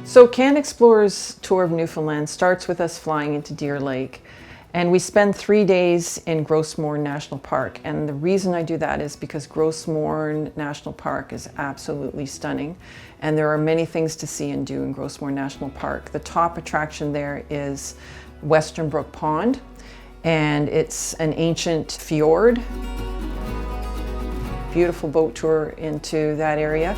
So CanXplore's tour of Newfoundland starts with us flying into Deer Lake, and we spend 3 days in Grossmorn National Park. And the reason I do that is because Grossmorn National Park is absolutely stunning, and there are many things to see and do in Grossmorn National Park. The top attraction there is Western Brook Pond, and it's an ancient fjord. Beautiful boat tour into that area.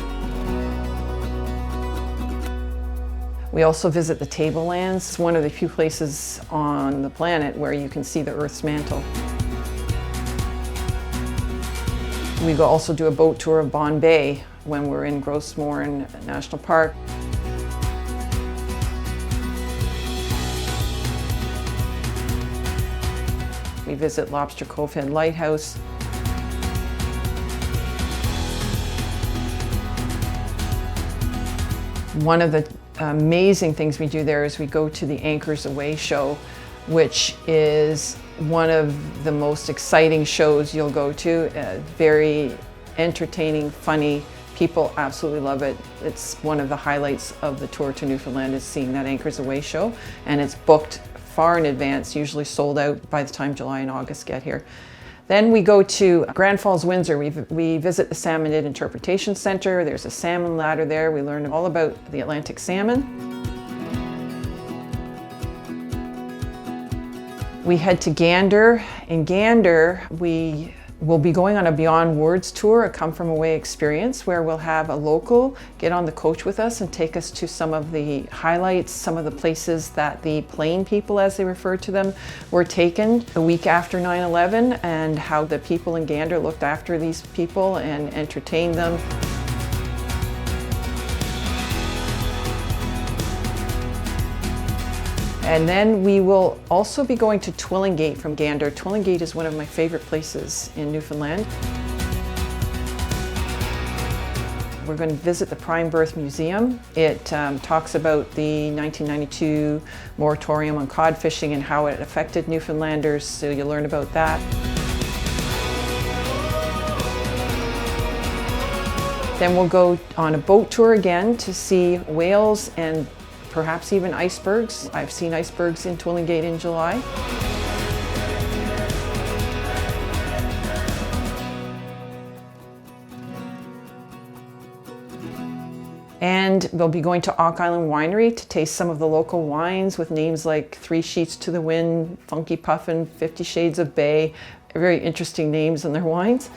We also visit the Tablelands. It's one of the few places on the planet where you can see the Earth's mantle. We also do a boat tour of Bon Bay when we're in Grossmorn National Park. We visit Lobster Cove Head Lighthouse. One of the amazing things we do there is we go to the Anchors Aweigh show, which is one of the most exciting shows you'll go to. Very entertaining, funny. People absolutely love it. It's one of the highlights of the tour to Newfoundland is seeing that Anchors Aweigh show, and it's booked far in advance, usually sold out by the time July and August get here. Then we go to Grand Falls, Windsor. We visit the Salmonid Interpretation Center. There's a salmon ladder there. We learn all about the Atlantic salmon. We head to Gander. In Gander, we will be going on a Beyond Words tour, a Come From Away experience, where we'll have a local get on the coach with us and take us to some of the highlights, some of the places that the plane people, as they refer to them, were taken the week after 9/11, and how the people in Gander looked after these people and entertained them. And then we will also be going to Twillingate from Gander. Twillingate is one of my favorite places in Newfoundland. We're going to visit the Prime Birth Museum. It talks about the 1992 moratorium on cod fishing and how it affected Newfoundlanders, so you'll learn about that. Then we'll go on a boat tour again to see whales and perhaps even icebergs. I've seen icebergs in Twillingate in July. And we'll be going to Auk Island Winery to taste some of the local wines with names like 3 Sheets to the Wind, Funky Puffin', 50 Shades of Bay. Very interesting names in their wines.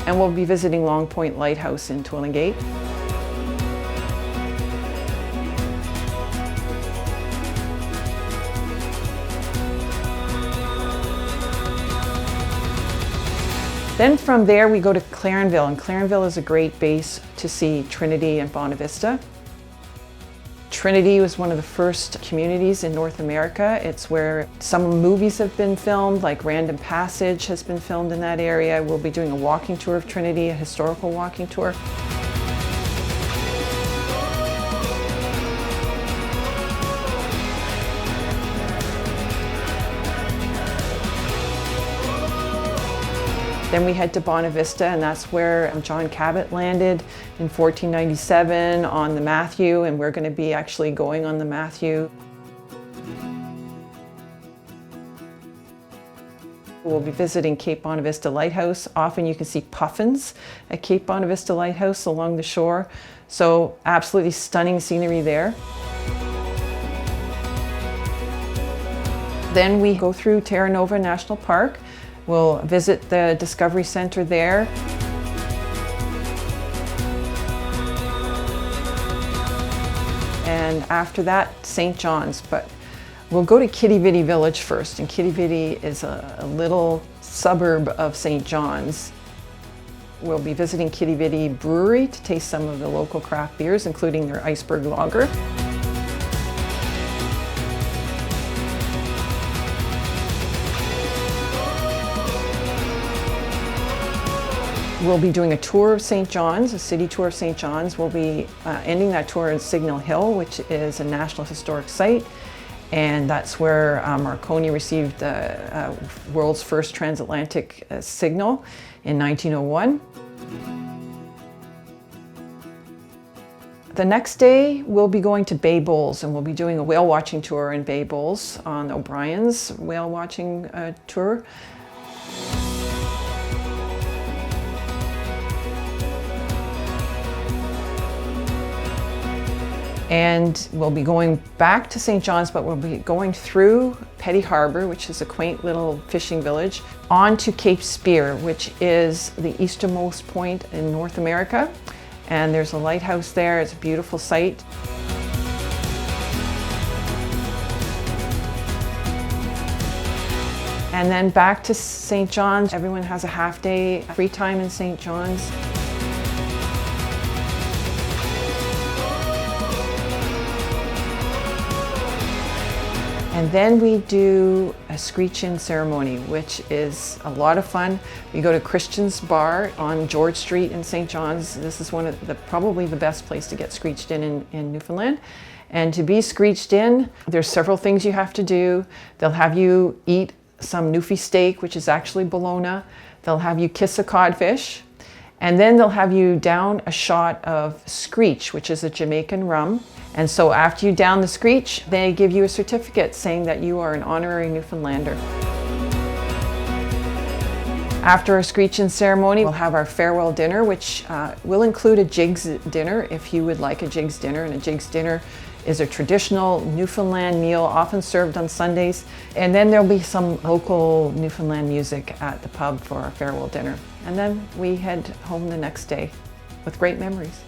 And we'll be visiting Long Point Lighthouse in Twillingate. Then from there we go to Clarenville, and Clarenville is a great base to see Trinity and Bonavista. Trinity was one of the first communities in North America. It's where some movies have been filmed, like Random Passage has been filmed in that area. We'll be doing a walking tour of Trinity, a historical walking tour. Then we head to Bonavista, and that's where John Cabot landed in 1497 on the Matthew, and we're going to be actually going on the Matthew. We'll be visiting Cape Bonavista Lighthouse. Often you can see puffins at Cape Bonavista Lighthouse along the shore, so absolutely stunning scenery there. Then we go through Terra Nova National Park. We'll visit the Discovery Center there. And after that, St. John's. But we'll go to Kitty Vitty Village first. And Kitty Vitty is a little suburb of St. John's. We'll be visiting Kitty Vitty Brewery to taste some of the local craft beers, including their Iceberg Lager. We'll be doing a tour of St. John's, a city tour of St. John's. We'll be ending that tour in Signal Hill, which is a National Historic Site. And that's where Marconi received the world's first transatlantic signal in 1901. The next day, we'll be going to Bay Bulls, and we'll be doing a whale watching tour in Bay Bulls on O'Brien's whale watching tour. And we'll be going back to St. John's, but we'll be going through Petty Harbor, which is a quaint little fishing village, on to Cape Spear, which is the easternmost point in North America. And there's a lighthouse there. It's a beautiful sight. And then back to St. John's. Everyone has a half day free time in St. John's. And then we do a screech-in ceremony, which is a lot of fun. We go to Christian's Bar on George Street in St. John's. This is one of probably the best place to get screeched in Newfoundland. And to be screeched in, there's several things you have to do. They'll have you eat some Newfie steak, which is actually bologna. They'll have you kiss a codfish. And then they'll have you down a shot of screech, which is a Jamaican rum. And so after you down the screech, they give you a certificate saying that you are an honorary Newfoundlander. After our screech-in ceremony, we'll have our farewell dinner, which will include a jigs dinner if you would like a jigs dinner. And a jigs dinner is a traditional Newfoundland meal, often served on Sundays. And then there'll be some local Newfoundland music at the pub for our farewell dinner. And then we head home the next day with great memories.